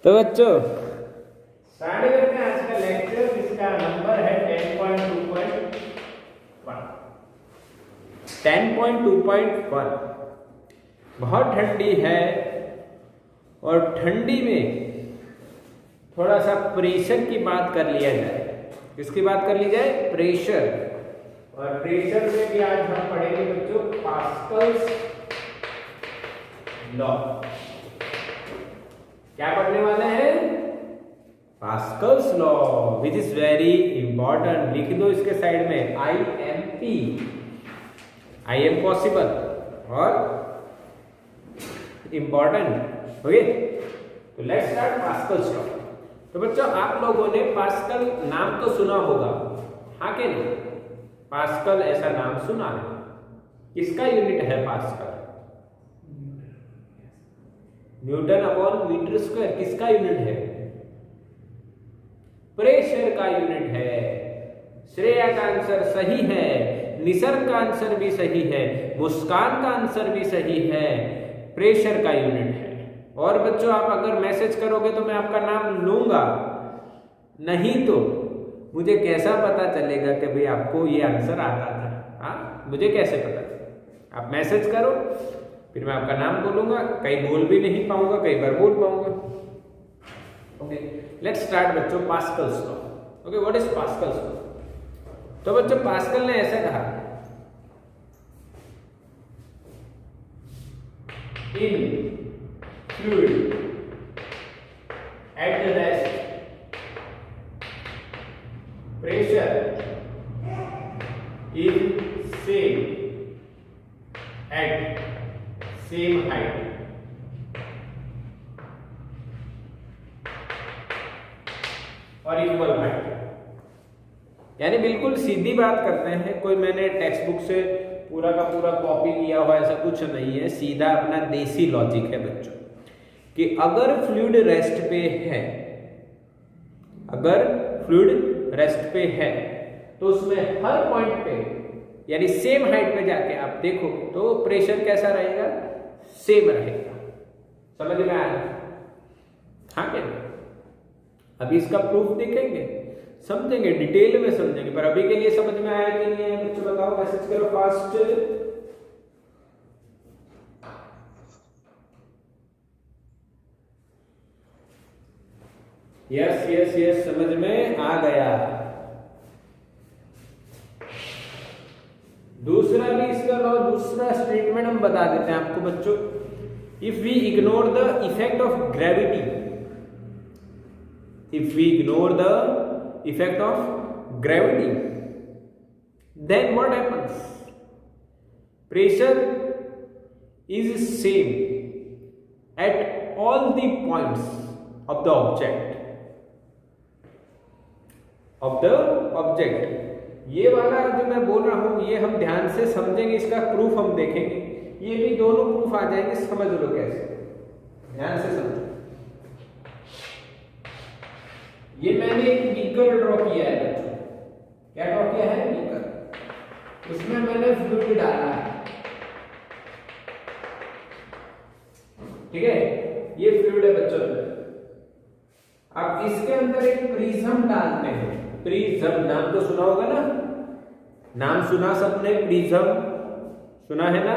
तो बच्चों स्टार्ट करते हैं आज का लेक्चर, जिसका नंबर है 10.2.1। बहुत ठंडी है और ठंडी में थोड़ा सा प्रेशर की बात कर लिया जाए। किसकी बात कर ली जाए? प्रेशर। और प्रेशर में भी आज हम पढ़ेंगे बच्चों पास्कल्स लॉ। क्या पढ़ने वाले हैं? Pascal's law, which is very important. लिख दो इसके साइड में IMP, आई एम पॉसिबल और इंपॉर्टेंट। ओके, तो लेट्स स्टार्ट पास्कल्स लॉ। तो बच्चों आप लोगों ने पास्कल नाम तो सुना होगा, हाँ के नहीं? पास्कल ऐसा नाम सुना है। किसका यूनिट है pascal? Newton upon metre square. किसका यूनिट है? प्रेशर का यूनिट है। श्रेया का आंसर सही है, निसर्ग का आंसर भी सही है, मुस्कान का आंसर भी सही है। प्रेशर का यूनिट है। और बच्चों आप अगर मैसेज करोगे तो मैं आपका नाम लूंगा, नहीं तो मुझे कैसा पता चलेगा कि भाई आपको ये आंसर आता था? हाँ, मुझे कैसे पता चलेगा? आप मैसेज करो, फिर मैं आपका नाम बोलूंगा। कहीं बोल भी नहीं पाऊंगा, कई बार बोल पाऊंगा। ओके, लेट्स स्टार्ट बच्चों Pascal's law. Okay, what is Pascal's law? तो बच्चों पास्कल ने ऐसा कहा, in fluid at rest pressure is same at same height और इक्वल हाइट। यानी बिल्कुल सीधी बात करते हैं। कोई मैंने टेक्स्ट बुक से पूरा का पूरा कॉपी किया हुआ ऐसा कुछ नहीं है, सीधा अपना देसी लॉजिक है बच्चों कि अगर फ्लूइड रेस्ट पे है, अगर फ्लूइड रेस्ट पे है तो उसमें हर पॉइंट पे यानी सेम हाइट पे जाके आप देखो तो प्रेशर कैसा रहेगा? सेम रहेगा। समझ में आया? हाँ क्या? अभी इसका प्रूफ देखेंगे, समझेंगे, डिटेल में समझेंगे। पर अभी के लिए समझ में आया कि नहीं है बच्चों? बताओ, मैसेज करो फास्ट। यस यस यस, समझ में आ गया। दूसरा भी इसका लॉ, दूसरा स्टेटमेंट हम बता देते हैं आपको बच्चों। If we ignore the effect of gravity, if we ignore the effect of gravity, then what happens? Pressure is same at all the points of the object। ये वाला जो मैं बोल रहा हूं ये हम ध्यान से समझेंगे, इसका प्रूफ हम देखेंगे। ये भी दोनों प्रूफ आ जाएंगे, समझ लो कैसे, ध्यान से समझो। ये मैंने एक बीकर ड्रॉ किया है बच्चों। क्या ड्रॉ किया है? बीकर। उसमें मैंने फ्लूइड डाला है, ठीक है? ये फ्लूइड है बच्चों। अब इसके अंदर एक प्रिज्म डालते हैं। प्रिज्म नाम तो सुना होगा ना? नाम सुना सबने? प्रिज्म सुना है ना?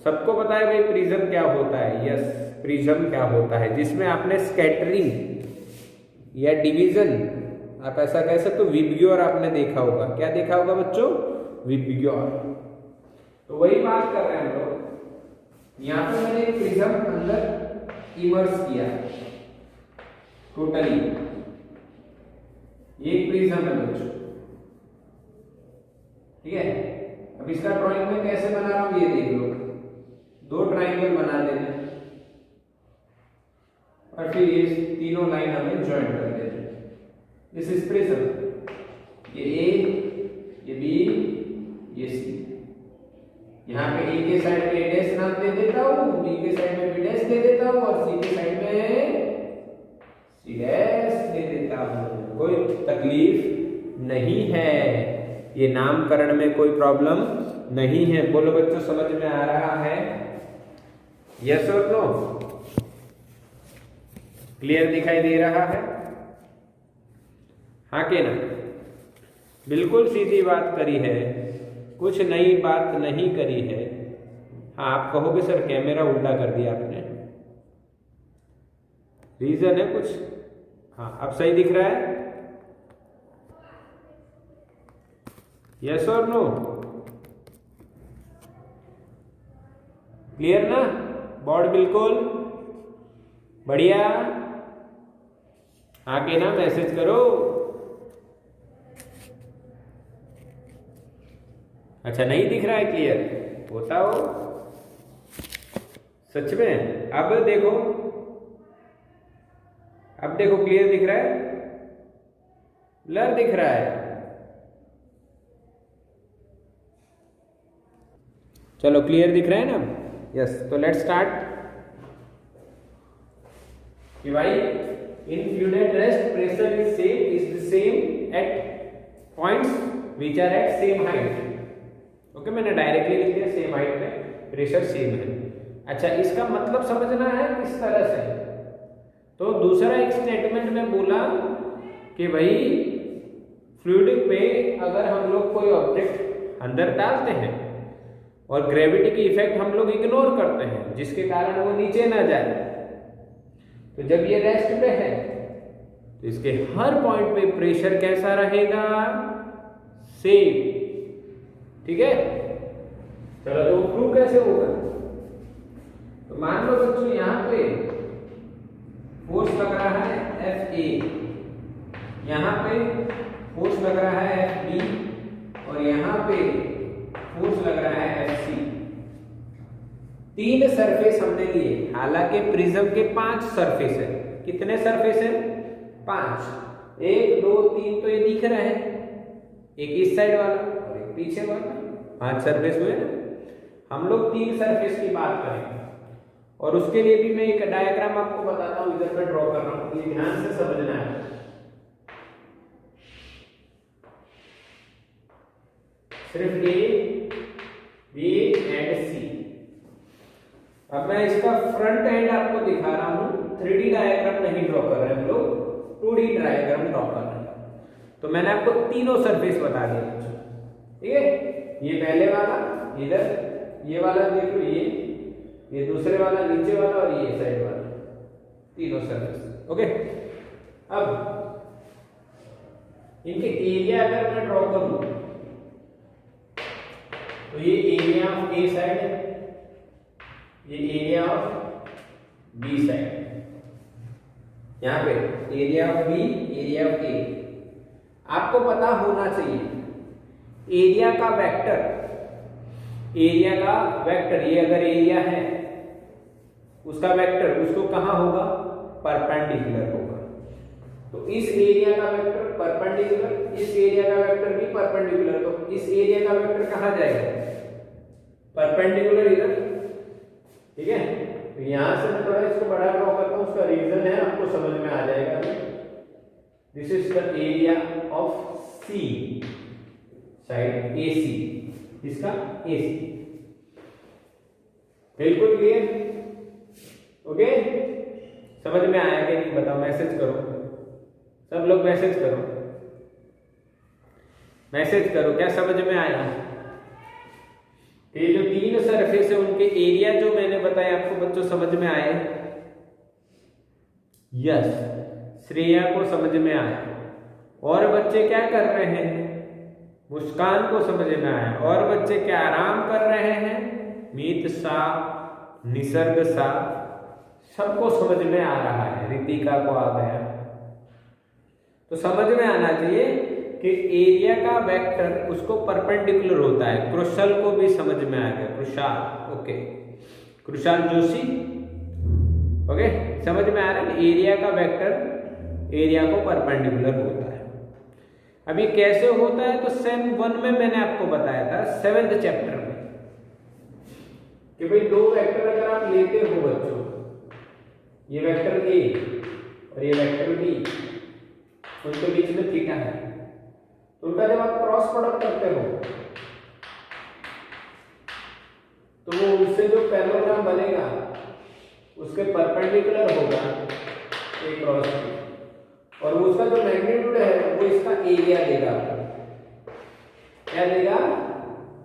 सबको पता है भाई प्रिज्म क्या होता है? यस, प्रिज्म क्या होता है? जिसमें आपने स्कैटरिंग या डिवीजन, आप ऐसा कह सकते हो, विबग्योर आपने देखा होगा। क्या देखा होगा बच्चों? विबग्योर। तो वही बात कर रहे हैं हम लोग। यहां पे मैंने एक प्रिज्म अंदर इमर्स किया टोटली। ये एक प्रिज्म है बच्चों, ठीक है? अब इसका ड्राइंग में कैसे बना रहा हूं ये देख लो। दो ट्राइंगल बना देते हैं और फिर ये तीनों लाइन हमें ज्वाइन कर देते हैं। This is prism. ये A, ये B, ये C। यहाँ पे A के साइड में डैश नाम दे देता हूँ, B के साइड में भी डैश दे देता हूँ और C के साइड में C डैश दे देता हूँ। कोई तकलीफ नहीं है, ये नामकरण में कोई प्रॉब्लम नहीं है। बोलो बच्चों, समझ में आ रहा है? यस और नो? क्लियर दिखाई दे रहा है? हाँ के ना? बिल्कुल सीधी बात करी है, कुछ नई बात नहीं करी है। हाँ आप कहोगे सर कैमरा उल्टा कर दिया आपने, रीजन है कुछ? हाँ अब सही दिख रहा है? यस और नो? क्लियर ना? बोर्ड बिल्कुल बढ़िया? आके ना मैसेज करो। अच्छा नहीं दिख रहा है क्लियर? होता हो सच में? अब देखो, अब देखो क्लियर दिख रहा है? ब्लर दिख रहा है? चलो क्लियर दिख रहा है ना? यस तो लेट्स स्टार्ट कि भाई in fluid at rest pressure is the same at points which are at same height. Okay मैंने डायरेक्टली लिख दिया सेम हाइट पे प्रेशर सेम है। अच्छा इसका मतलब समझना है किस तरह से। तो दूसरा एक स्टेटमेंट में बोला कि भाई फ्लूइड में अगर हम लोग कोई ऑब्जेक्ट अंदर डालते हैं और ग्रेविटी की इफेक्ट हम लोग इग्नोर करते हैं जिसके कारण वो नीचे ना जाए, तो जब ये रेस्ट पे है तो इसके हर पॉइंट पे प्रेशर कैसा रहेगा? सेम। ठीक है चलो तो प्रूव कैसे होगा? तो मान लो बच्चों यहां पे फोर्स लग रहा है Fa, यहां पे फोर्स लग रहा है Fb और यहां पे फोर्स लग रहा है Fc। तीन सरफेस हमने लिए, हालांकि प्रिज्म के 5 सरफेस है। कितने सरफेस है? 5। 1 2 3 तो ये दिख रहा है, एक इस साइड वाला और एक पीछे वाला, 5 सरफेस हुए ना। हम लोग 3 सरफेस की बात करेंगे और उसके लिए भी मैं एक डायग्राम आपको बताता हूं, इधर मैं ड्रॉ कर रहा हूं, ये ध्यान से समझना है। सिर्फ A B एंड C। अब मैं इसका फ्रंट एंड आपको दिखा रहा हूं, 3D डायग्राम नहीं ड्रॉ कर रहे हम लोग, 2D डायग्राम ड्रॉ कर रहे हैं। तो मैंने आपको तीनों सरफेस बता दिया बच्चों, ठीक है? ये पहले वाला इधर, ये वाला देखो ये दूसरे वाला नीचे वाला और ये साइड वाला, तीनों सरफेस। ओके अब इनके एरिया अगर मैं ड्रॉ करूं तो ये एरिया ऑफ ए साइड है, ये एरिया ऑफ बी साइड, यहां पे area of B area of A. आपको पता होना चाहिए एरिया का वेक्टर, एरिया का वेक्टर, ये अगर एरिया है उसका वेक्टर उसको कहां होगा? परपेंडिकुलर होगा। तो इस एरिया का वेक्टर परपेंडिकुलर, इस एरिया का वेक्टर भी परपेंडिकुलर, तो इस एरिया का वेक्टर कहां जाएगा? परपेंडिकुलर इधर। ठीक है तो यहां से मैं थोड़ा इसको बड़ा ड्रॉ करता हूं, उसका रीजन है आपको समझ में आ जाएगा। This is the area of C side AC, इसका AC। बिल्कुल क्लियर? ओके समझ में आया कि नहीं बताओ? मैसेज करो, सब लोग मैसेज करो, मैसेज करो क्या समझ में आया? ये जो 3 सरफेस है उनके एरिया जो मैंने बताया आपको बच्चों समझ में आए? यस श्रेया को समझ में आया। और बच्चे क्या कर रहे हैं? मुस्कान को समझ में आया। और बच्चे क्या आराम कर रहे हैं? मीत सा, निसर्ग सा, सबको समझ में आ रहा है। रितिका को आ गया। तो समझ में आना चाहिए कि एरिया का वेक्टर उसको परपेंडिकुलर होता है। क्रुशाल को भी समझ में आ गया, क्रुशाल। ओके क्रुशाल जोशी, ओके समझ में आ रहा है? एरिया का वेक्टर एरिया को परपेंडिकुलर होता है। अभी कैसे होता है? तो सेम 1 में मैंने आपको बताया था, 7th चैप्टर में, कि भाई 2 वेक्टर अगर आप लेते हो बच्चों, ये वेक्टर A और ये वेक्टर B, उनके बीच में थीटा है, तो उनका जब आप क्रॉस प्रोडक्ट करते हो तो वो उससे जो पैरेललोग्राम बनेगा उसके परपेंडिकुलर होगा ए क्रॉस बी, और उसका जो मैग्नीट्यूड है वो इसका एरिया देगा। क्या देगा?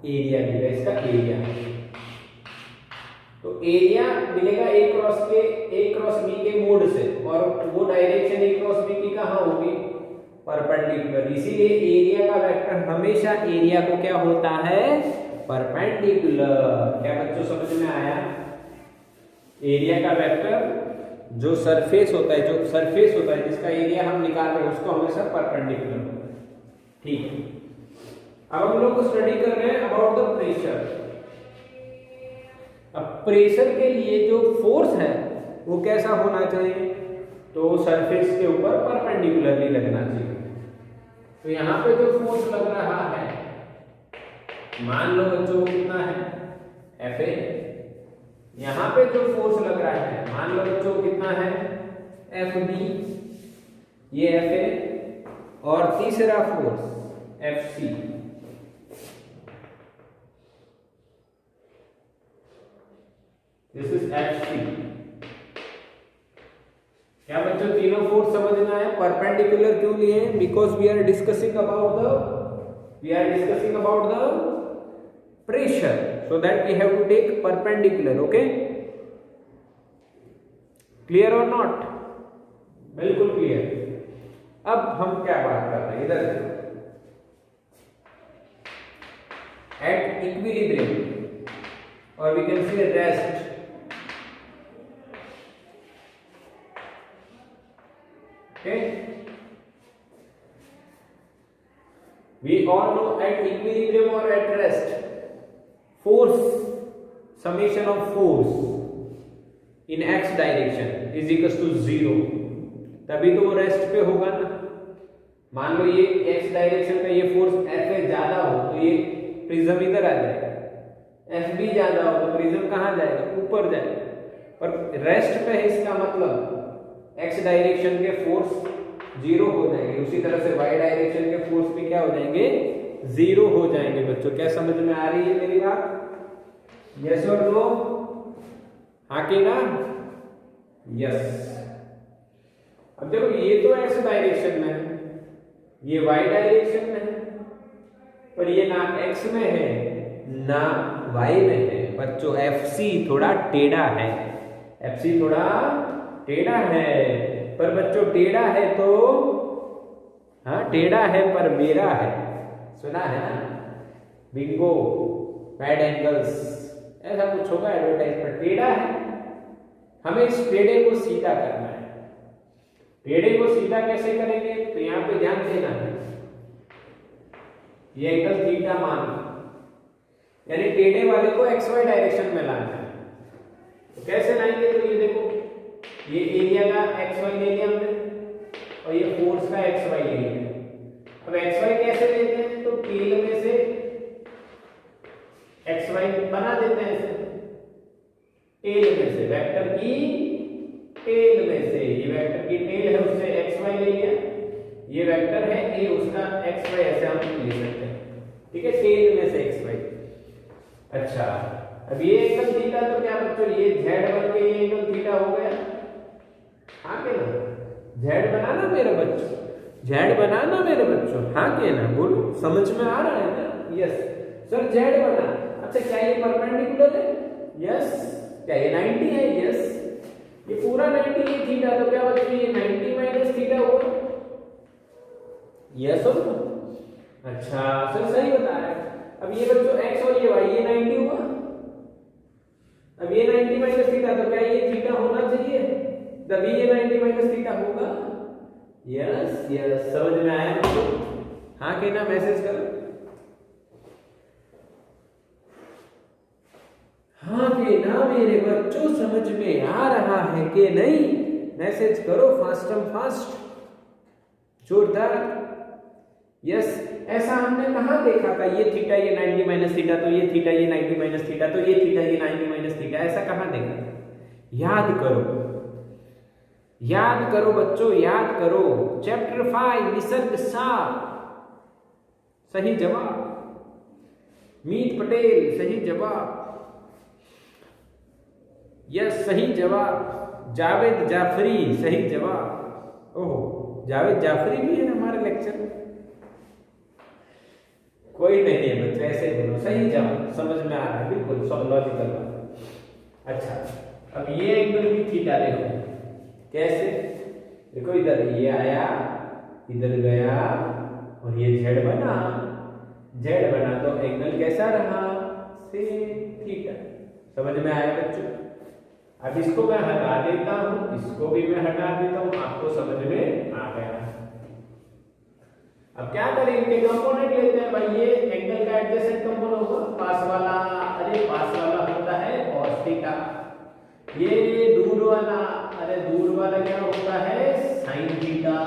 एरिया देगा, इसका एरिया। तो एरिया मिलेगा ए क्रॉस बी के मोड से, और वो डायरेक्शन ए क्रॉस बी की कहाँ होगी? परपेंडिकुलर। इसीलिए एरिया का वेक्टर हमेशा एरिया को क्या होता है? परपेंडिकुलर। क्या बच्चों समझ में आया? एरिया का वेक्टर जो सरफेस होता है जिसका एरिया हम निकाल रहे हैं उसको हमेशा परपेंडिकुलर होता है। ठीक है, अब हम लोग स्टडी कर रहे हैं अबाउट द प्रेशर। अब प्रेशर के लिए जो फोर्स है वो कैसा होना चाहिए? तो सरफेस के ऊपर परपेंडिकुलरली लगना चाहिए। तो यहाँ पे जो फोर्स लग रहा है, मान लो बच्चों कितना है? Fa। यहाँ पे जो फोर्स लग रहा है, मान लो बच्चों कितना है? Fb, ये Fa, और तीसरा force Fc। This is Fc। क्या बच्चों तीनों फोर्स समझ में आया? परपेंडिकुलर क्यों लिए? Because we are discussing about the pressure, so that we have to take perpendicular. Okay, clear or not? बिल्कुल क्लियर। अब हम क्या बात कर रहे हैं? इधर एट इक्विलिब्रियम, और we can see rest. Okay, we all know at equilibrium or at rest, force, summation of force in x direction is equals to 0। तभी तो वो रेस्ट पे होगा ना। मान लो ये x डायरेक्शन पे ये फोर्स Fa ज्यादा हो तो ये प्रिज्म इधर आ जाएगा, Fb ज्यादा हो तो प्रिज्म कहाँ जाएगा? ऊपर जाएगा। पर रेस्ट पे है, इसका मतलब x डायरेक्शन के फोर्स 0 हो जाएंगे, उसी तरह से y डायरेक्शन के फोर्स भी क्या हो जाएंगे? 0 हो जाएंगे। बच्चों क्या समझ में आ रही है मेरी बात? यस और नो? हाँ कि ना? यस। अब देखो ये तो x डायरेक्शन में है, ये y डायरेक्शन में है, पर ये ना x में है ना y में है। बच्चों Fc थोड़ा टेढ़ा है, Fc थोड़ा टेढ़ा है। पर बच्चों टेढ़ा है तो, हाँ टेढ़ा है पर मेरा है, सुना है ना? बिंगो, बैड एंगल्स, ऐसा कुछ होगा एडवर्टाइज पर। टेढ़ा है, हमें इस टेढ़े को सीधा करना है। टेढ़े को सीधा कैसे करेंगे? तो यहाँ पे ध्यान देना है, ये एंगल थीटा मान, यानी टेढ़े वाले को XY डायरेक्शन में लाना है। तो कैसे लाएंगे? तो ये देखो, ये एरिया का XY ले लिया हमने, और ये फोर्स का XY ले लिया। अब XY कैसे लेते हैं? तो टेल में से XY बना देते हैं ऐसे, टेल में से, वेक्टर की टेल में से, ये वेक्टर की टेल है उससे XY ले लिया, ये वेक्टर है A, उसका XY ऐसे हम ले सकते हैं। ठीक है, टेल में से XY। अच्छा, अब ये एंगल थीटा, तो क्या बच्चों ये Z बन के ये एंगल थीटा हो गया? हाँ के ना? Z बनाना मेरे बच्चों, Z बनाना मेरे बच्चों, हाँ के ना? बोलो, समझ में आ रहा है ना? यस सर, Z बना। अच्छा, क्या ये परपेंडिकुलर है? यस। क्या ये 90 है? यस। ये पूरा 90 है थीटा, तो क्या बच्चों ये 90 माइनस थीटा होगा? यस और नो? अच्छा सर, सही बता रहे हैं। अब ये बच्चों x और ये y, ये 90 हुआ। अब ये 90 माइनस थीटा, तो क्या ये थीटा होना चाहिए? तभी ये 90 माइनस थीटा होगा। यस यस, समझ में आया मुझे? हाँ के ना? मैसेज करो हाँ के ना मेरे बच्चों, समझ में आ रहा है कि नहीं? मैसेज करो फास्ट एंड फास्ट, जोरदार। यस, ऐसा हमने कहाँ देखा था? ये थीटा ये 90 माइनस थीटा, तो ये थीटा ये 90 माइनस थीटा, तो ये थीटा ये 90 माइनस थीटा, ऐसा कहाँ देखा था? याद करो, याद करो बच्चों, याद करो। चैप्टर 5 निसर्ग सार, सही जवाब। मीत पटेल, सही जवाब। यस, सही जवाब। जावेद जाफरी सही जवाब। ओहो, जावेद जाफरी भी है हमारे लेक्चर में। कोई नहीं है बच्चे, ऐसे बोलो सही जवाब, समझ में आ रहा है, बिल्कुल सब लॉजिकल बात। अच्छा, अब ये एंगल भी थीटा देखो कैसे, देखो इधर ये आया, इधर गया और ये जेड बना, जेड बना तो एंगल कैसा रहा, सेक थीटा। समझ में आया बच्चों? अब इसको मैं हटा देता हूं, इसको भी मैं हटा देता हूं, आपको समझ में आ गया। अब क्या करें, इनके कंपोनेंट लेते हैं भाई। ये एंगल का एडजेसेंट कंपोनेंट होगा पास वाला, अरे पास वाला होता है cos थीटा, ये दूर वाला, अरे दूर वाला क्या होता है sin थीटा,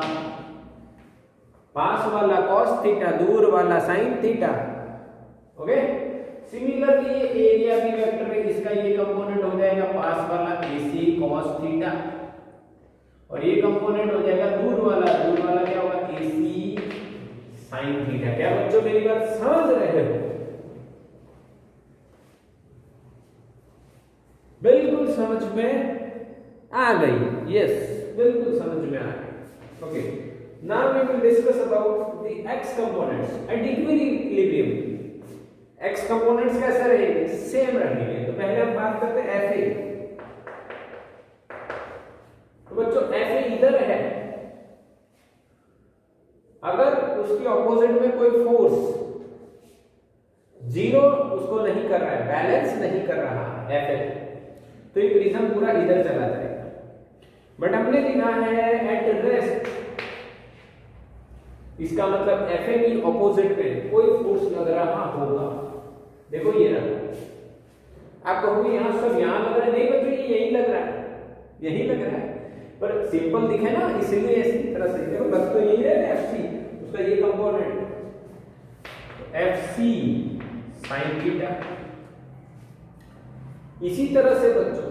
पास वाला cos थीटा, दूर वाला sin थीटा। ओके, सिमिलरली ये एरिया भी वेक्टर है, इसका ये कंपोनेंट हो जाएगा पास वाला AC cos थीटा, और ये कंपोनेंट हो जाएगा दूर वाला क्या होगा AC sin थीटा। क्या बच्चों मेरी बात समझ रहे हो? बिल्कुल समझ में आ गई, यस बिल्कुल समझ में आ गई। Okay, now we will discuss about the x components at equilibrium. x components कैसे रहेंगे, सेम रहेंगे। तो पहले हम बात करते हैं fa। तो बच्चों fa इधर है, अगर उसके ऑपोजिट में कोई फोर्स जीरो उसको नहीं कर रहा है, बैलेंस नहीं कर रहा fa, तो ये प्रिज्म पूरा इधर चला जाएगा। बट हमने लिखा है एट रेस्ट, इसका मतलब fa की ऑपोजिट में कोई फोर्स लग रहा होगा। देखो ये रहा, आप कहोगे यहां सब यहां लग रहा है, नहीं बच्चों ये यही लग रहा है, यही लग रहा है, पर सिंपल दिखे ना इसलिए इसी तरह से। देखो लग तो यही रहा है fc, उसका ये कंपोनेंट fc sin थीटा। इसी तरह से बच्चों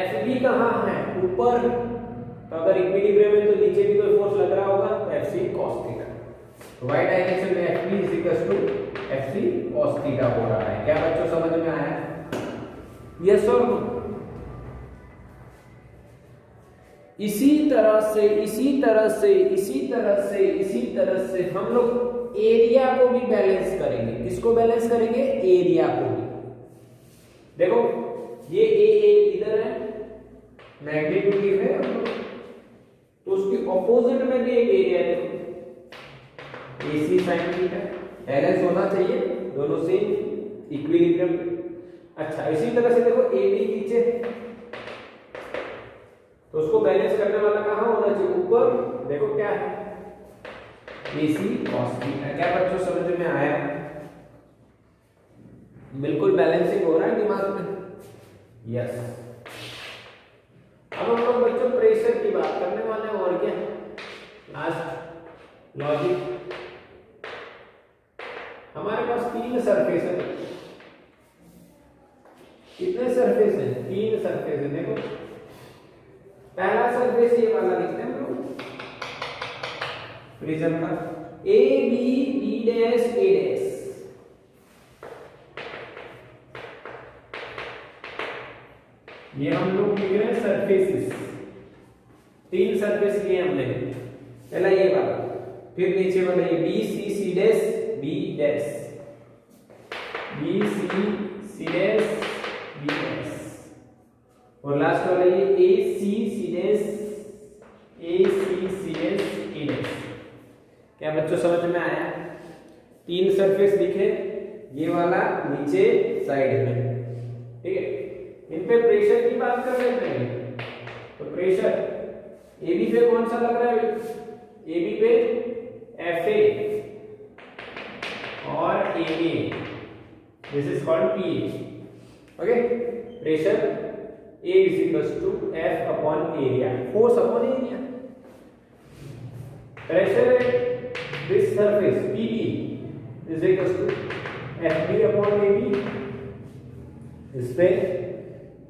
fb कहां है, ऊपर, तो अगर इक्विलिब्रियम है तो नीचे भी कोई फोर्स लग रहा होगा, तो fc cos थीटा। तो y डायरेक्शन में fb fc cos थीटा हो रहा है। क्या बच्चों समझ में आया? यस और नो? इसी तरह से हम लोग एरिया को भी बैलेंस करेंगे। किसको बैलेंस करेंगे? एरिया को भी। देखो ये ए इधर है, मैग्नीट्यूड है, तो उसके ऑपोजिट में भी एक एरिया है, देखो AC sin थीटा। बैलेंस होना चाहिए, दोनों से इक्विलिब्रियम। अच्छा, इसी तरह से देखो AB नीचे, तो उसको बैलेंस करने वाला कहां होना चाहिए? ऊपर। देखो क्या है, AC cos थीटा। क्या बच्चों समझ में आया? बिल्कुल बैलेंसिंग हो रहा है दिमाग में, यस। अब हम लोग बच्चों प्रेशर की बात करने वाले हैं, और क्या लास्ट लॉजिक। हमारे पास 3 सरफेस है। कितने सरफेस हैं? 3 सरफेस है। देखो पहला सरफेस ये वाला लिखते हैं हम लोग प्रिज्म का, A B B dash A dash. ये हम लोग लिख रहे हैं सरफेसेस, 3 सरफेस लिए हमने। पहला ये वाला, फिर नीचे वाला ये B C C dash B dash, B C dash B dash, और लास्ट वाला ये ए सी सी डैश ए डैश। क्या बच्चों समझ में आया? 3 सरफेस दिखे, ये वाला नीचे साइड में, ठीक है। इन पे प्रेशर की बात कर लेते हैं। तो प्रेशर AB पे कौन सा लग रहा है? AB पे FA और AA, this is called PA। Okay, pressure A is equals to F upon area, force upon area. Pressure at this surface PB is equals to FB upon AB. इस पे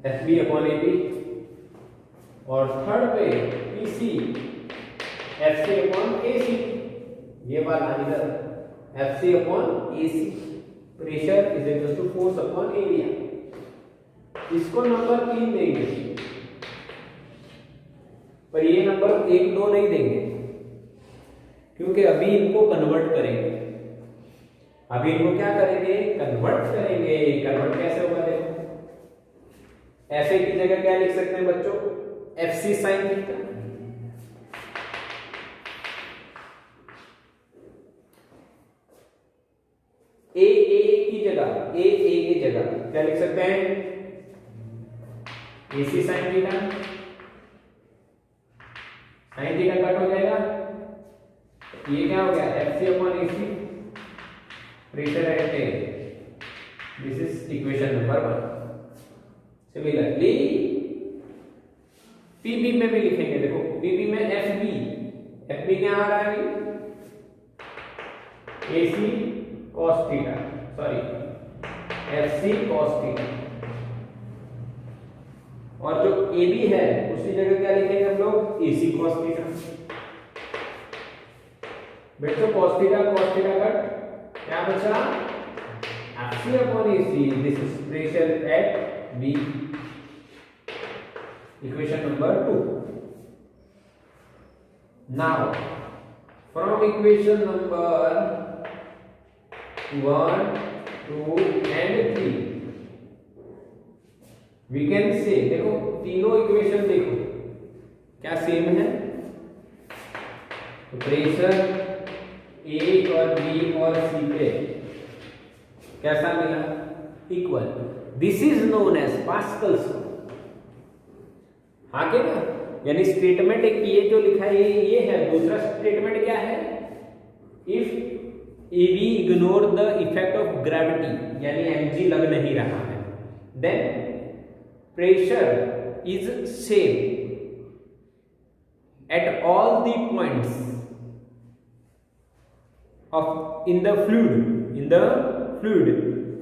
FB upon AB, और third पे PC FC upon AC। ये वाला इधर FC upon AC। Pressure is equal to force upon area. इसको number 3 देंगे, पर ये नंबर 1 2 नहीं देंगे, क्योंकि अभी इनको कन्वर्ट करेंगे। अभी इनको क्या करेंगे? कन्वर्ट करेंगे। कन्वर्ट कैसे होगा? देखो, FA की जगह क्या लिख सकते हैं बच्चों? FC sine theta. A की जगह क्या लिख सकते हैं? AC sine theta. Sine theta cut हो जाएगा, ये क्या हो गया? FC अपॉन AC, pressure at A। This is equation number 1। Similarly PB में भी लिखेंगे। देखो पीबी में FB क्या आ रहा है? AC cos theta, sorry FC cos theta. और जो AB है उसी जगह क्या लिखेंगे हम लोग? AC cos theta. बेटो cos थीटा कट, क्या बचा? FC upon AC। This is pressure at B। Equation number 2. Now, from equation number 1, 2 and 3, we can say, देखो तीनों इक्वेशन देखो क्या सेम है? तो प्रेशर A और B और C पे कैसा मिला? Equal. This is known as Pascal's law. आगे ना, यानी स्टेटमेंट एक ये जो लिखा है ये है। दूसरा स्टेटमेंट क्या है? If AB ignore the effect of gravity, यानी mg लग नहीं रहा है, then pressure is same at all the points of in the fluid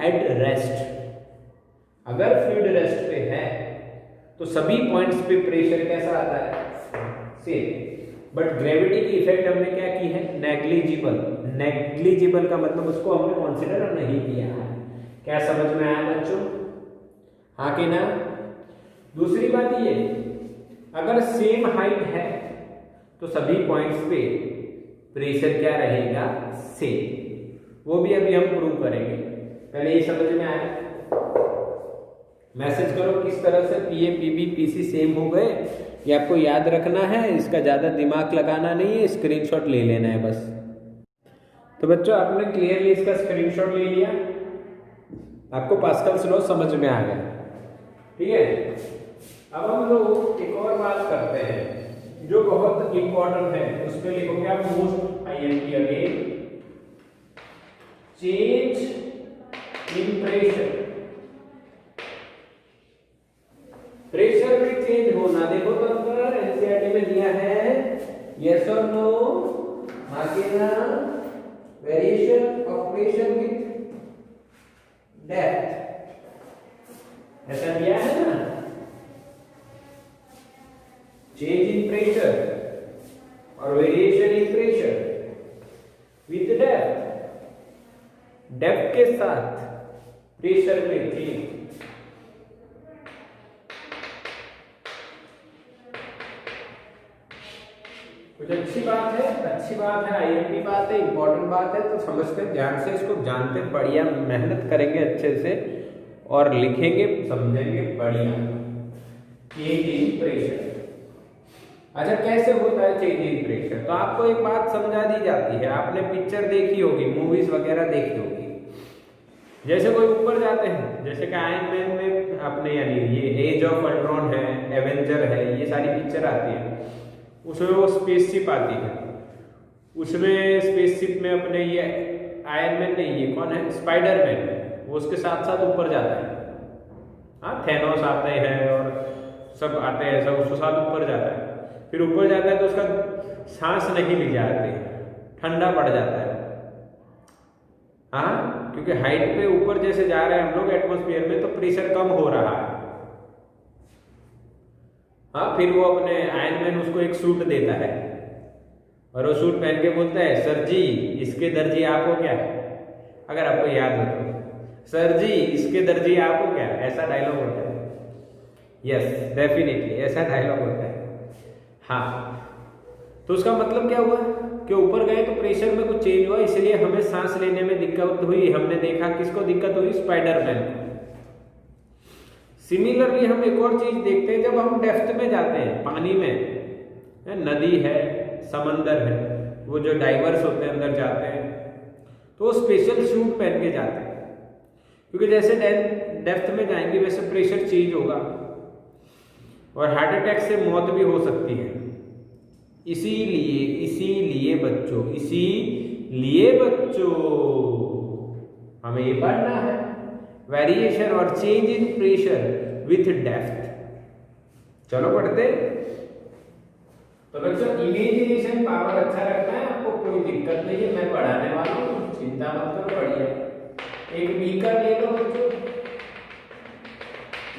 at rest. अगर फ्लूइड रेस्ट पे है तो सभी पॉइंट्स पे प्रेशर कैसा आता है? सेम। बट ग्रेविटी की इफेक्ट हमने क्या की है? नेग्लिजिबल का मतलब उसको हमने कंसीडर नहीं किया है। क्या समझ में आया बच्चों? हाँ कि ना? दूसरी बात ये, अगर सेम हाइट है तो सभी पॉइंट्स पे प्रेशर क्या रहेगा? सेम। वो भी अभी हम प्रूव करेंगे। पहले ये समझ में आया? मैसेज करो किस तरह से PA PB PC सेम हो गए, ये आपको याद रखना है। इसका ज़्यादा दिमाग लगाना नहीं है, स्क्रीनशॉट ले लेना है बस। तो बच्चों आपने क्लियरली इसका स्क्रीनशॉट ले लिया, आपको पास्कल्स लॉ समझ में आ गया। ठीक है, अब हम लोग एक और बात करते हैं जो बहुत इंपॉर्टेंट है। उस पर लिखोगे आप most IMP again, change in pressure. Pressure में चेंज होना, देखो तो अंदर एनसीईआरटी में दिया है यस और नो, मार्केना variation of pressure with depth, ऐसा दिया है ना। चेंज इन प्रेशर और variation in pressure with depth, depth के साथ प्रेशर में चेंज। कुछ अच्छी बात है, IMP बात है, इंपॉर्टेंट बात है, तो समझते ध्यान से इसको जानते, बढ़िया मेहनत करेंगे अच्छे से और लिखेंगे समझेंगे बढ़िया। चेंज इन प्रेशर, अच्छा कैसे होता है चेंज इन प्रेशर? तो आपको एक बात समझा दी जाती है, आपने पिक्चर देखी होगी, मूवीज वगैरह देखी होगी। जैसे कोई ऊपर जाते हैं, जैसे कि आयरन मैन में आपने, यानी ये एज ऑफ अल्ट्रॉन है, एवेंजर है, ये सारी पिक्चर आती है, उसमें वो स्पेसशिप आती है, उसमें स्पेसशिप में अपने ये आयरन मैन नहीं, ये कौन है? स्पाइडरमैन, वो उसके साथ साथ ऊपर जाता है। हाँ, थैनोस आते हैं और सब आते हैं, सब उसके साथ ऊपर जाता है। फिर ऊपर जाता है तो उसका सांस नहीं ली जाती, ठंडा पड़ जाता है। हाँ, क्योंकि हाइट पे ऊपर जैसे जा रहे हैं हम लोग एटमॉस्फेयर में, तो प्रेशर कम हो रहा है। हाँ, फिर वो अपने आयरन मैन उसको एक सूट देता है और वो सूट पहन के बोलता है, सर जी इसके दर्जी आप हो क्या? अगर आपको याद हो तो, सर जी इसके दर्जी आप हो क्या? ऐसा डायलॉग होता है। यस डेफिनेटली ऐसा डायलॉग होता है। हाँ, तो उसका मतलब क्या हुआ कि ऊपर गए तो प्रेशर में कुछ चेंज हुआ, इसलिए हमें सांस लेने में दिक्कत हुई। हमने देखा किसको दिक्कत हुई? स्पाइडरमैन को। सिमिलरली हम एक और चीज देखते हैं, जब हम डेप्थ में जाते हैं पानी में, नदी है, समंदर है, वो जो डाइवर्स होते हैं अंदर जाते हैं, तो स्पेशल सूट पहन के जाते हैं, क्योंकि जैसे डेप्थ में जाएंगे वैसे प्रेशर चेंज होगा और हार्ट अटैक से मौत भी हो सकती है। इसीलिए बच्चों हमें ये पढ़ना है, वेरिएशन और change in pressure with depth. चलो पढ़ते। तो बच्चों इमेजिनेशन पावर अच्छा रखना है, आपको कोई दिक्कत नहीं है, मैं पढ़ाने वाला हूँ, चिंता मत करो, पढ़िए। एक बीकर ले लो बच्चों,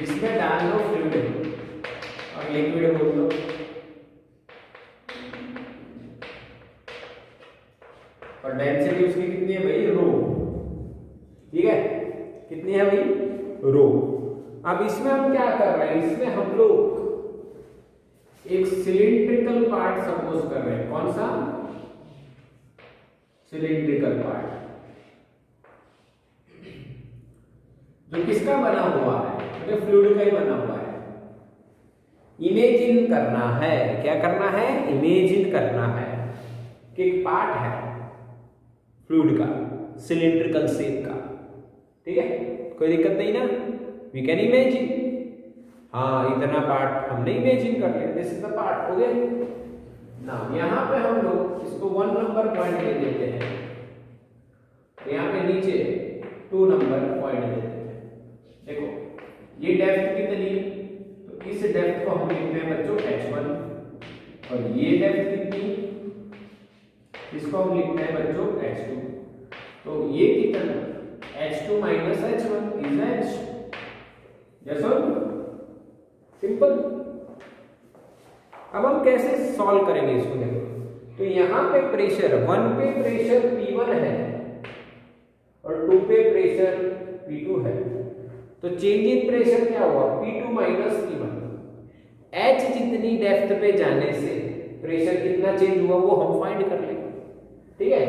इसमें डाल दो फ्लूइड और लिक्विड बोल दो। और डेंसिटी उसकी कितनी है भाई? रो। ठीक है, कितनी है भाई? रो। अब इसमें हम क्या कर रहे हैं? इसमें हम लोग एक सिलिंड्रिकल पार्ट सपोज कर रहे हैं। कौन सा? सिलिंड्रिकल पार्ट, जो किसका बना हुआ है? तो फ्लूइड का ही बना हुआ है। इमेजिन करना है, क्या करना है? इमेजिन करना है कि एक पार्ट है फ्लूइड का, सिलिंड्रिकल शेप का। ठीक है, कोई दिक्कत नहीं ना? We can imagine. हाँ, इतना पार्ट हमने इमेजिन कर लिया, दिस इज द पार्ट। हो गया ना? यहां पे हम लोग इसको 1 नंबर पॉइंट दे देते हैं, यहां पे नीचे 2 नंबर पॉइंट दे देते हैं। देखो ये डेप्थ कितनी, तो इस डेप्थ को हम लिखते हैं बच्चों h1, और ये डेप्थ कितनी, इसको हम लिखते हैं बच्चों h2। तो ये कितना? h2 minus h1 is h। Yes और सिंपल। अब हम कैसे सॉल्व करेंगे इसको? देखो, तो यहां पे प्रेशर 1 पे प्रेशर P1 है और 2 पे प्रेशर P2 है, तो चेंज इन प्रेशर क्या हुआ? P2 minus P1। h जितनी डेप्थ पे जाने से प्रेशर कितना चेंज हुआ वो हम फाइंड कर लेंगे। ठीक है,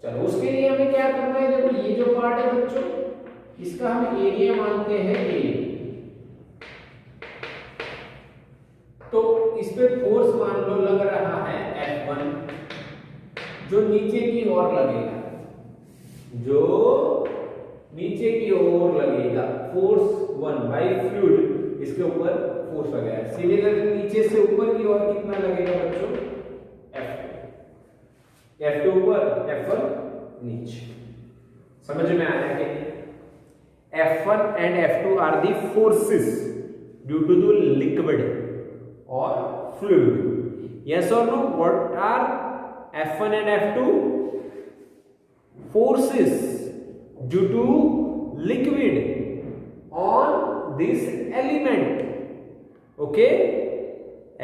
चलो उसके लिए हमें क्या करना है? देखो ये जो पार्ट है बच्चों, इसका हम एरिया मानते हैं A, तो इस पे फोर्स मान लो लग रहा है F1, जो नीचे की ओर लगेगा, जो नीचे की ओर लगेगा, फोर्स 1 बाई फ्लूइड, इसके ऊपर फोर्स लगेगा। सिमिलरली नीचे से ऊपर की ओर कितना लगेगा बच्चों? F2 ऊपर, F1 नीचे। समझ में आया कि F1 and F2 are the forces due to the liquid or fluid. Yes or no? What are F1 and F2? Forces due to liquid on this element. Okay?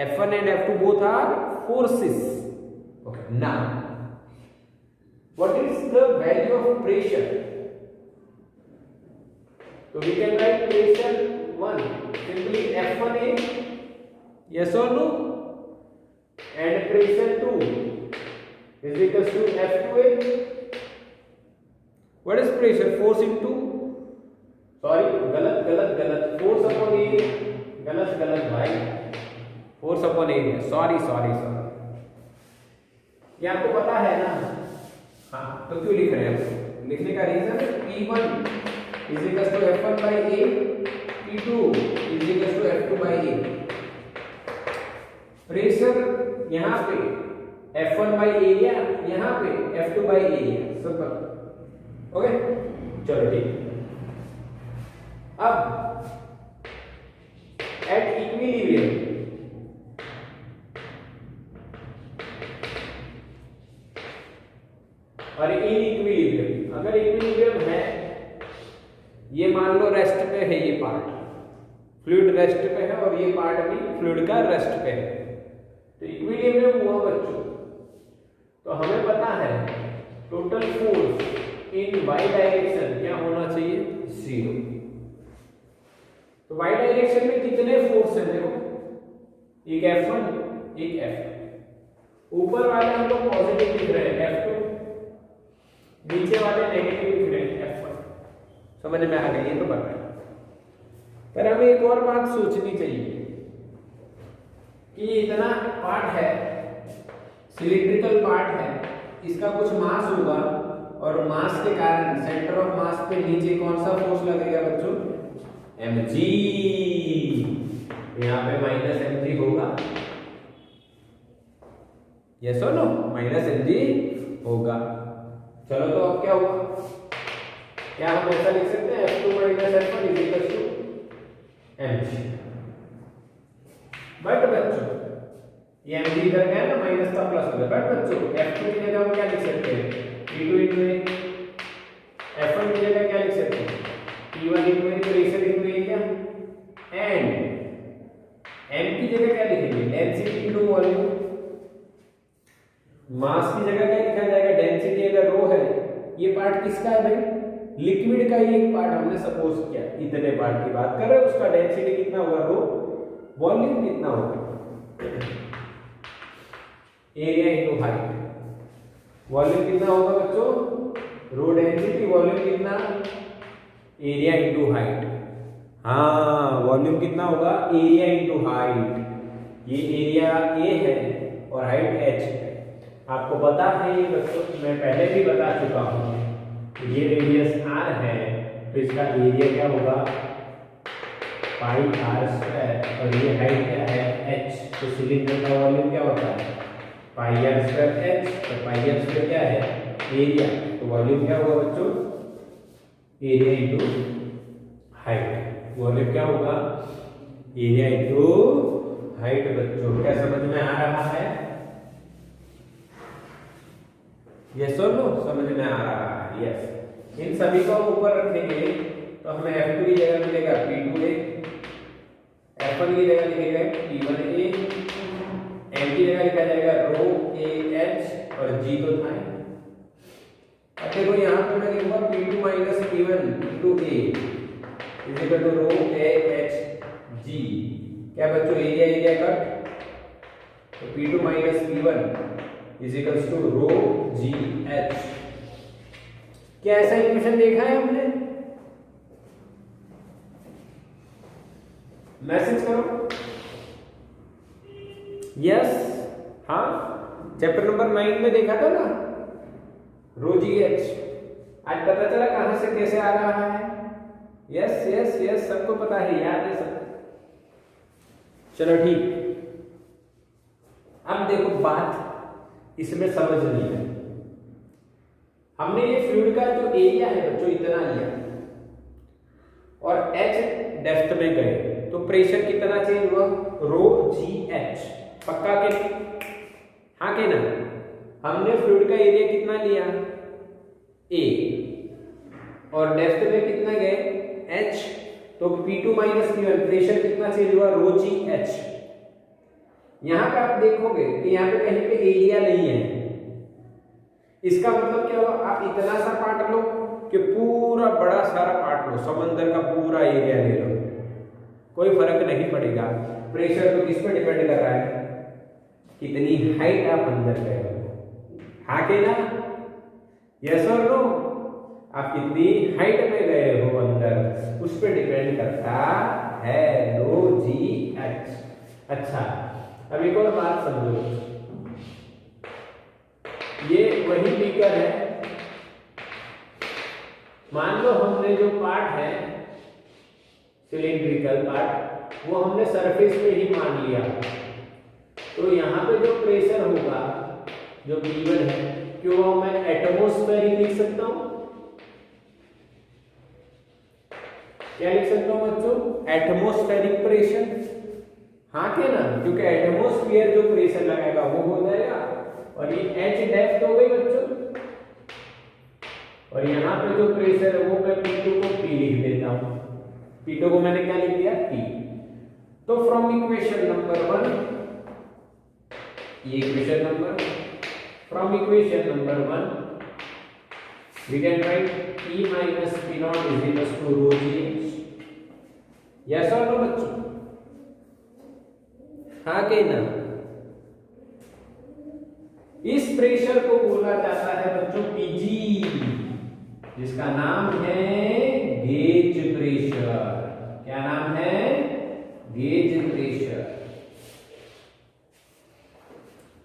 F1 and F2 both are forces. Okay. Now, what is the value of pressure? So we can write pressure 1 simply F1 is, yes or no, and pressure 2 is equals to F2A. What is pressure? Force into, sorry, गलत, force upon area, गलत भाई, force upon area, sorry, ये आपको पता है ना? हाँ, तो क्यों लिख रहे हैं? लिखने का reason P1 is equals to F1 by A, P2 is equals to F2 by A। Pressure यहाँ पे F1 by एरिया, यहाँ पे F2 by area, simple. Okay, चलो ठीक। अब एट इक्विलिब्रियम और इन इक्विलिब्रियम, अगर इक्विलिब्रियम है, ये मान लो रेस्ट पे है, ये पार्ट फ्लूइड रेस्ट पे है और ये पार्ट भी फ्लूइड का रेस्ट पे है, तो इक्विलिब्रियम हुआ बच्चों। तो हमें पता है total force in Y direction क्या होना चाहिए? 0। तो वाई डायरेक्शन में कितने फोर्स है? देखो, एक F1 एक F1। ऊपर वाले हमको पॉजिटिव दिख रहे हैं F2, नीचे वाले नेगेटिव दिख रहे हैं F1। समझ में आ गई? ये तो पता है, पर हमें एक और बात सोचनी चाहिए कि इतना पार्ट है, सिलिंड्रिकल पार्ट है, इसका कुछ मास होगा और मास के कारण सेंटर ऑफ मास पे नीचे कौन सा फोर्स लगेगा बच्चों? mg। यहाँ पे माइनस mg होगा, यस और नो? माइनस mg होगा। चलो तो अब क्या होगा? क्या हम ऐसा लिख सकते हैं F2 minus F1 is equal to mg। But बच्चों ये mg इधर गया ना, माइनस का प्लस हो गया। बट बच्चों F2 की जगह हम क्या लिख सकते हैं? P2 into A। F1 की जगह क्या लिख सकते हैं? P1 into A, pressure into A क्या? एंड m की जगह क्या लिखेंगे? Density into volume. मास की जगह क्या लिखा जाएगा? डेंसिटी। अगर रो है, ये पार्ट किसका है भाई? लिक्विड का ही एक पार्ट हमने सपोज किया, इतने पार्ट की बात कर रहे हैं, उसका डेंसिटी कितना होगा? रो। वॉल्यूम कितना होगा? Area into height. वॉल्यूम कितना होगा बच्चों? रो डेंसिटी, वॉल्यूम कितना? Area into height. हाँ, वॉल्यूम कितना होगा? Area into height. ये एरिया A है और हाइट h है। आपको पता है ये बच्चों, मैं पहले भी बता चुका हूं, ये रेडियस r है तो इसका एरिया क्या होगा? पाई r स्क्वायर, और ये हाइट क्या है? h। तो सिलेंडर का वॉल्यूम क्या होता है? पाई r स्क्वायर h। तो पाई r स्क्वायर क्या है? एरिया। तो वॉल्यूम क्या होगा बच्चों? Area into height. वॉल्यूम क्या होगा? Area into height. बच्चों क्या समझ में आ रहा है? यस और नो? समझ में आ रहा है? यस। इन सभी को हम ऊपर रखेंगे तो हमें F2 की जगह मिलेगा P2A, F1 की जगह लिखेगा P1A, M की जगह लिखा जाएगा रो AH और G तो था। अब देखो यहाँ पे मैं लिखूंगा P2 minus P1 into A is equal to rho AH G। क्या बच्चों? एरिया एरिया कट, तो P2 minus P1 is equals to rho GH। क्या ऐसा इक्वेशन देखा है हमने? मैसेज करो यस। हाँ, चैप्टर नंबर 9 में देखा था ना, रो GH। आज पता चला कहां से कैसे आ रहा है? यस यस यस, सबको पता है, याद है सब। चलो ठीक। अब देखो बात इसमें समझनी है। हमने ये फ्लूइड का जो एरिया है बच्चों इतना लिया और h डेप्थ में गए तो प्रेशर कितना चेंज हुआ? रो GH। पक्का के? हाँ के ना? हमने फ्लूइड का एरिया कितना लिया? A और डेप्थ में कितना गए? h। तो P2 माइनस P1 प्रेशर कितना चेंज हुआ? रो GH। यहां पे आप देखोगे कि यहां पे कहीं पे एरिया नहीं है। इसका मतलब क्या हुआ? आप इतना सा पार्ट लो कि पूरा बड़ा सारा पार्ट लो, समंदर का पूरा एरिया ले लो, कोई फर्क नहीं पड़ेगा। प्रेशर तो किस पे डिपेंड कर रहा है? कितनी हाइट आप अंदर गए हो। हाँ के ना? यस और नो? आप कितनी हाइट में गए हो अंदर, उस पर डिपेंड करता है रो GH। अच्छा, अब एक और बात समझो, ये वही बीकर है। मान लो हमने जो पार्ट है सिलिंड्रिकल पार्ट, वो हमने सरफेस पे ही मान लिया, तो यहाँ पे जो प्रेशर होगा जो P1 है, क्यों मैं एटमॉस्फेरिक लिख सकता हूँ? क्या लिख सकता हूँ बच्चों? Atmospheric pressure. हाँ क्या ना? क्योंकि एटमॉस्फेयर जो प्रेशर लगाएगा वो हो जाएगा, और ये h डेप्थ हो गई बच्चों, और यहाँ पे जो प्रेशर है वो मैं P2 को P लिख देता हूँ। P2 को मैंने क्या लिख दिया? P। तो फ्रॉम इक्वेशन नंबर 1, ये equation number, from equation number 1 we can write P minus P0 is equal to rho GH। Yes और नो बच्चों? हाँ के ना? इस प्रेशर को बोला जाता है बच्चों पीजी, जिसका नाम है गेज प्रेशर। क्या नाम है? Gauge pressure.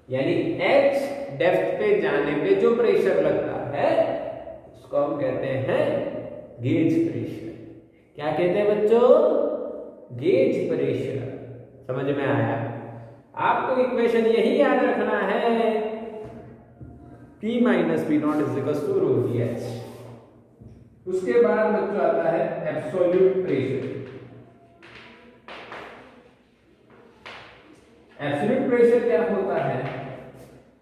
यानी H डेप्थ पे जाने पे जो प्रेशर लगता है उसको हम कहते हैं गेज प्रेशर। क्या कहते हैं बच्चों? Gauge pressure. समझ में आया? आपको इक्वेशन यही याद रखना है, P minus P naught is equal to rho ji H. उसके बाद बच्चों आता है एब्सोल्यूट प्रेशर। एब्सोल्यूट प्रेशर क्या होता है?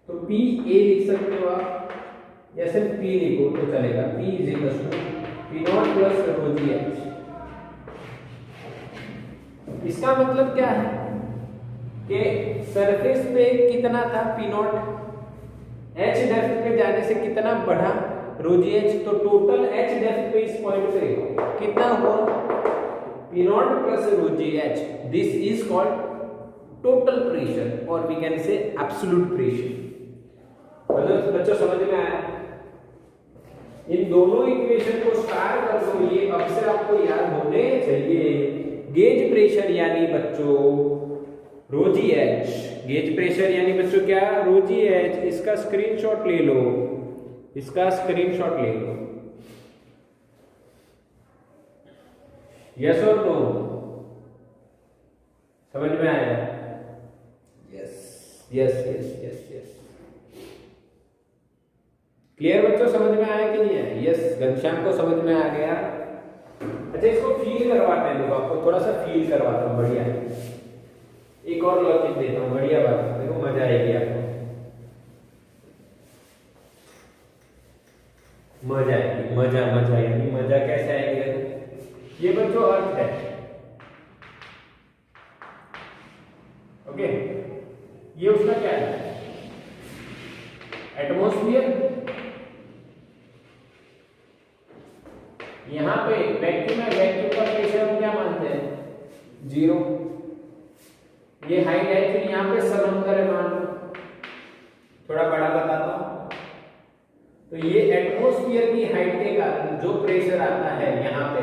तो P A लिख सकते हो आप, या सिर्फ P लिखो तो चलेगा। P is equal to P naught plus rho ji H. इसका मतलब क्या है कि सरफेस पे कितना था P नॉट, H डेप्थ पे जाने से कितना बढ़ा रो जी एच, तो टोटल H डेप्थ पे इस पॉइंट पे कितना हुआ? P naught plus rho ji h. This is called total pressure और we can say absolute pressure. बच्चों समझ में आया? इन दोनों इक्वेशन को स्टार कर दो, ये अब से आपको याद होने चाहिए। गेज प्रेशर यानी बच्चों रो जी एच। गेज प्रेशर यानी बच्चों क्या? रो जी एच। इसका स्क्रीनशॉट ले लो, इसका स्क्रीनशॉट ले लो। यस और नो? समझ में आया? Yes yes yes yes yes. Clear बच्चों? समझ में आया कि नहीं आया? यस, घनश्याम को समझ में आ गया। अच्छा, इसको फील करवाते हैं लोग, आपको थोड़ा सा फील करवाता हूँ। बढ़िया, एक और लॉजिक देता हूँ, बढ़िया बात, देखो मजा आएगी आपको, मजा आएगी। मजा मजा यानी मजा कैसे आएगी? देखो ये बच्चों अर्थ है, ओके। ये उसका क्या है? एटमॉस्फेयर। यहां पे वैक्यूम है, वैक्यूम का प्रेशर हम क्या मानते हैं? 0। ये हाइट है, फिर यहां पे समुद्र है मान लो, थोड़ा बड़ा बताता हूं। तो ये एटमॉस्फेयर की हाइट के कारण जो प्रेशर आता है यहां पे,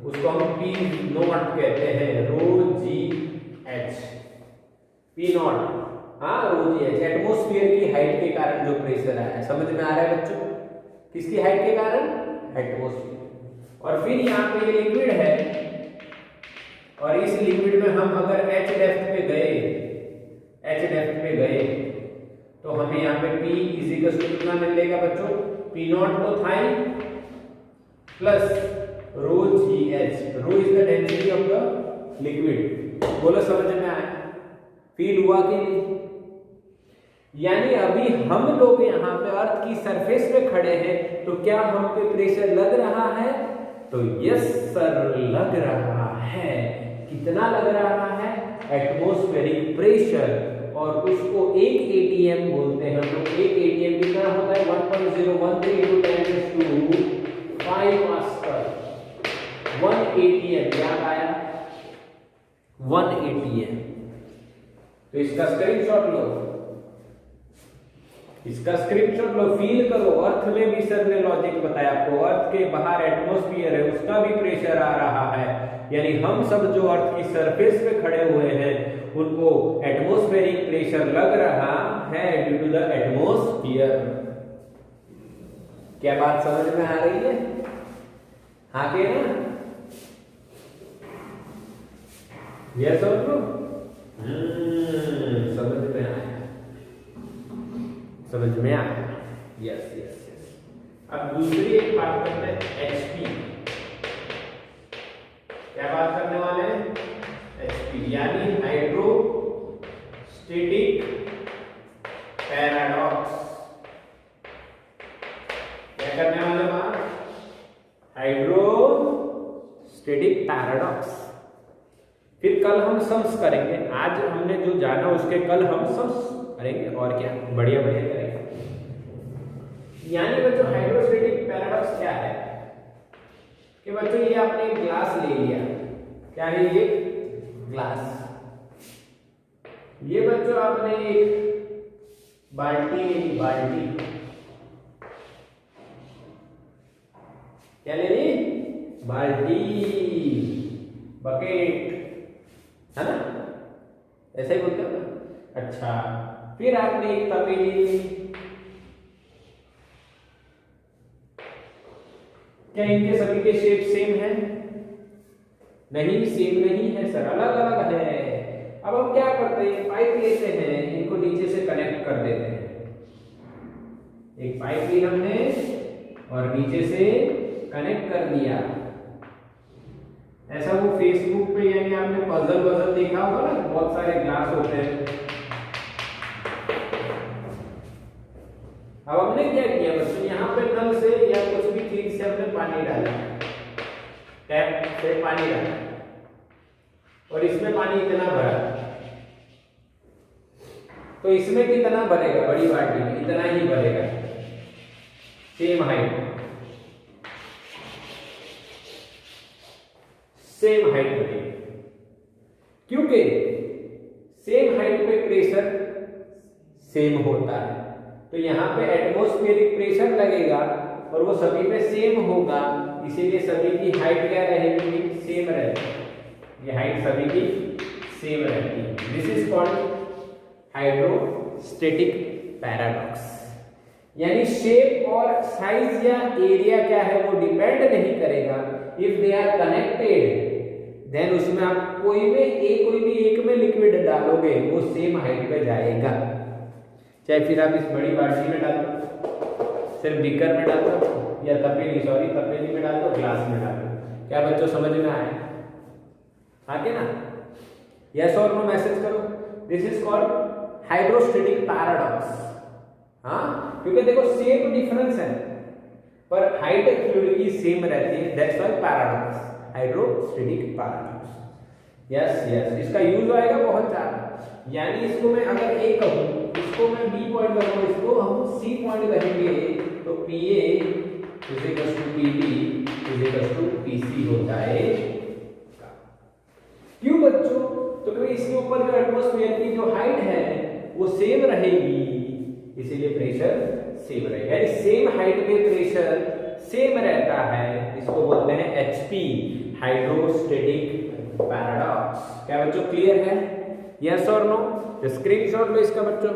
उसको हम P नॉट कहते हैं, रो जी एच। P नॉट, हाँ रो जी एच, एटमॉस्फेयर की हाइट के कारण जो प्रेशर आया है। समझ में आ रहा है बच्चों? किसकी हाइट के कारण? एटमॉस्फेयर। और फिर यहाँ पे ये लिक्विड है, और इस लिक्विड में हम अगर H डेप्थ पे गए, तो हमें यहाँ पे P इज इक्वल टू कितना मिलेगा बच्चों? P नॉट तो था ही, plus rho ji h. Rho is the density of the liquid. बोलो समझ में आया? फील हुआ कि नहीं? यानी अभी हम लोग यहाँ पे अर्थ की सरफेस पे खड़े हैं, तो क्या हम पे प्रेशर लग रहा है? तो यस सर, लग रहा है। कितना लग रहा है? Atmospheric pressure. और उसको एक एटीएम बोलते हैं हम लोग। एक एटीएम कितना होता है? 1.013 × 10⁵ पास्कल। 1 एटीएम, याद आया? 1 एटीएम। तो इसका स्क्रीनशॉट लो, इसका स्क्रीनशॉट लो, फील करो। अर्थ में भी सर ने लॉजिक बताया आपको, अर्थ के बाहर एटमॉस्फेयर है, उसका भी प्रेशर आ रहा है। यानी हम सब जो अर्थ की सरफेस पे खड़े हुए हैं, उनको एटमॉस्फेरिक प्रेशर लग रहा है ड्यू टू द एटमॉस्फेयर। क्या बात समझ में आ रही है? हाँ के ना? यस और नो? समझ में आया? समझ में आया? Yes yes yes. अब दूसरी एक बात करते हैं, HP। क्या बात करने वाले हैं? HP यानी हाइड्रोस्टेटिक पैराडॉक्स। क्या करने वाले बात? Hydrostatic paradox. फिर कल हम सम्स करेंगे। आज हमने जो जाना उसके कल हम सम्स करेंगे, और क्या बढ़िया बढ़िया करेंगे। यानी बच्चों हाइड्रोस्टेटिक पैराडॉक्स क्या है कि बच्चों ये आपने एक ग्लास ले लिया। क्या है ये? ग्लास। ये बच्चों आपने एक बाल्टी नहीं, बाल्टी क्या ले ली? बाल्टी, बकेट, है ना? ऐसा ही बोलते हो ना। अच्छा, फिर आपने एक तपेली ली। क्या इनके सभी के शेप सेम है? नहीं, सेम नहीं है सर, अलग अलग है। अब हम क्या करते हैं, पाइप लेते हैं, इनको नीचे से कनेक्ट कर देते हैं। एक पाइप ली हमने और नीचे से कनेक्ट कर दिया। ऐसा वो फेसबुक पे यानी आपने पजल वजल देखा होगा ना, बहुत सारे ग्लास होते हैं। अब हमने क्या किया बच्चों, यहाँ पे नल से या कुछ भी चीज से हमने पानी डाला, टैप से पानी डाला और इसमें पानी इतना भरा, तो इसमें कितना भरेगा? बड़ी बाल्टी में इतना ही भरेगा, सेम हाइट, सेम हाइट बनेगी, क्योंकि सेम हाइट पे प्रेशर सेम होता है। तो यहाँ पे एटमॉस्फेरिक प्रेशर लगेगा और वो सभी पे सेम होगा, इसीलिए सभी की हाइट क्या रहेगी? सेम रहेगी। ये हाइट सभी की सेम रहती है। This is called hydrostatic paradox. यानी शेप और साइज या एरिया क्या है वो डिपेंड नहीं करेगा। If they are connected then उसमें आप कोई भी एक में लिक्विड डालोगे वो सेम हाइट पे जाएगा। चाहे फिर आप इस बड़ी बाल्टी में डाल दो, सिर्फ बीकर में डाल दो, या तपेली में डाल दो, ग्लास में डाल दो। क्या बच्चों समझ में आया? आगे ना, यस और नो मैसेज करो। This is called hydrostatic paradox. हाँ, क्योंकि देखो शेप डिफरेंस है पर हाइट फ्लूइड की सेम रहती है, that's why paradox, hydrostatic paradox. Yes, इसका यूज आएगा बहुत ज्यादा। यानी इसको मैं अगर ए कहूं, इसको मैं बी पॉइंट करूंगा, इसको हम सी पॉइंट कहेंगे, तो PA is equal to PB is equal to PC हो जाएगा। क्यों बच्चों? तो क्योंकि इसके ऊपर जो एटमॉस्फेयर की जो हाइट है वो सेम रहेगी, इसीलिए प्रेशर सेम रहेगा। यानी सेम हाइट पे प्रेशर सेम रहता है, इसको बोलते हैं एचपी, हाइड्रोस्टैटिक पैराडॉक्स। क्या बच्चों क्लियर है? यस और नो? स्क्रीनशॉट लो इसका बच्चों।